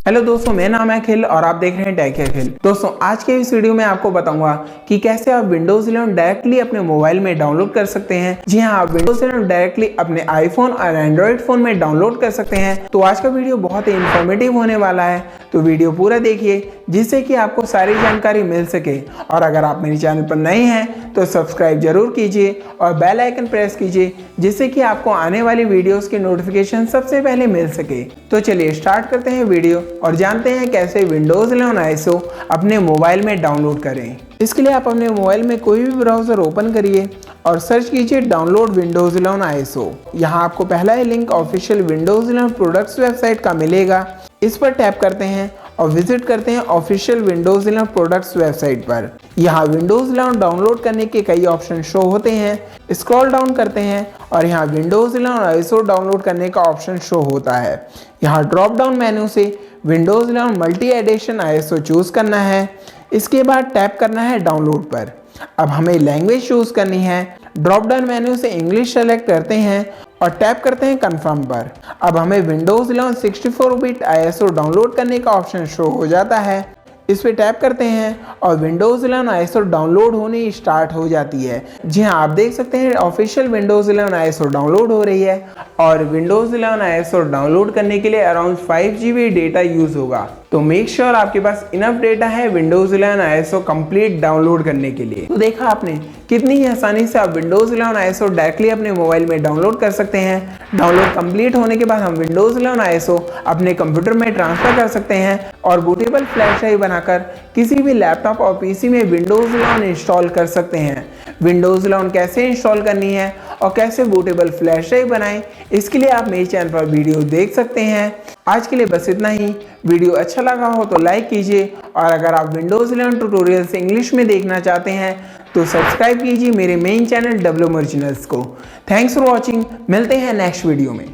Hello दोस्तों, मेरा नाम है अखिल और आप देख रहे हैं टेक अखिल। दोस्तों, आज के इस वीडियो में आपको बताऊंगा कि कैसे आप विंडोज 11 डायरेक्टली अपने मोबाइल में डाउनलोड कर सकते हैं। जी हाँ, आप विंडोज 11 डायरेक्टली अपने आईफोन और एंड्रॉइड फोन में डाउनलोड कर सकते हैं। तो आज का वीडियो बहुत ही इन्फॉर्मेटिव होने वाला है, तो वीडियो पूरा देखिए जिससे कि आपको सारी जानकारी मिल सके। और अगर आप मेरे चैनल पर नए हैं तो सब्सक्राइब जरूर कीजिए और बेल आइकन प्रेस कीजिए जिससे कि आपको आने वाली वीडियोस की नोटिफिकेशन सबसे पहले मिल सके। तो चलिए स्टार्ट करते हैं वीडियो और जानते हैं कैसे विंडोज 11 ISO अपने मोबाइल में डाउनलोड करें। इसके लिए आप अपने मोबाइल में कोई भी ब्राउज़र ओपन करिए और सर्च कीजिए डाउनलोड विंडोज 11 ISO। यहाँ आपको पहला ही link official Windows 11 products website का मिलेगा। इस पर टैप करते हैं और विजिट करते हैं ऑफिशियल विंडोज 11 प्रोडक्ट्स वेबसाइट पर। यहाँ विंडोज 11 डाउनलोड करने के कई ऑप्शन शो होते हैं। स्क्रॉल डाउन करते हैं और यहाँ विंडोज 11 ISO डाउनलोड करने का ऑप्शन शो होता है। यहाँ ड्रॉप डाउन मेन्यू से Windows 11 multi edition ISO choose करना है। इसके बाद टैप करना है डाउनलोड पर। अब हमें लैंग्वेज चूज करनी है। ड्रॉप डाउन मेन्यू से इंग्लिश सेलेक्ट करते हैं और टैप करते हैं कंफर्म पर। अब हमें विंडोज 11 64 बिट ISO डाउनलोड करने का ऑप्शन शो हो जाता है। इस पे टैप करते हैं और विंडोज 11 ISO डाउनलोड होनी स्टार्ट हो जाती है। जी हाँ, आप देख सकते हैं ऑफिशियल विंडोज 11 ISO डाउनलोड हो रही है और विंडोज 11 ISO डाउनलोड करने के लिए अराउंड 5 GB डेटा यूज होगा। तो मेक श्योर आपके पास इनफ डेटा है विंडोज 11 ISO कंप्लीट डाउनलोड करने के लिए। तो देखा आपने कितनी ही आसानी से आप विंडोज 11 ISO डायरेक्टली अपने मोबाइल में डाउनलोड कर सकते हैं। डाउनलोड कंप्लीट होने के बाद हम विंडोज 11 ISO अपने कंप्यूटर में ट्रांसफर कर सकते हैं और बूटेबल फ्लैश ड्राइव बनाकर किसी भी लैपटॉप और पीसी में विंडोज 11 इंस्टॉल कर सकते हैं। विंडोज 11 कैसे इंस्टॉल करनी है और कैसे बूटेबल फ्लैश ड्राइव बनाएं, इसके लिए आप मेरे चैनल पर वीडियो देख सकते हैं। आज के लिए बस इतना ही। वीडियो अच्छा लगा हो तो लाइक कीजिए और अगर आप विंडोज 11 ट्यूटोरियल्स इंग्लिश में देखना चाहते हैं तो सब्सक्राइब कीजिए मेरे मेन चैनल WM Originals को। Thanks for watching. मिलते हैं नेक्स्ट वीडियो में।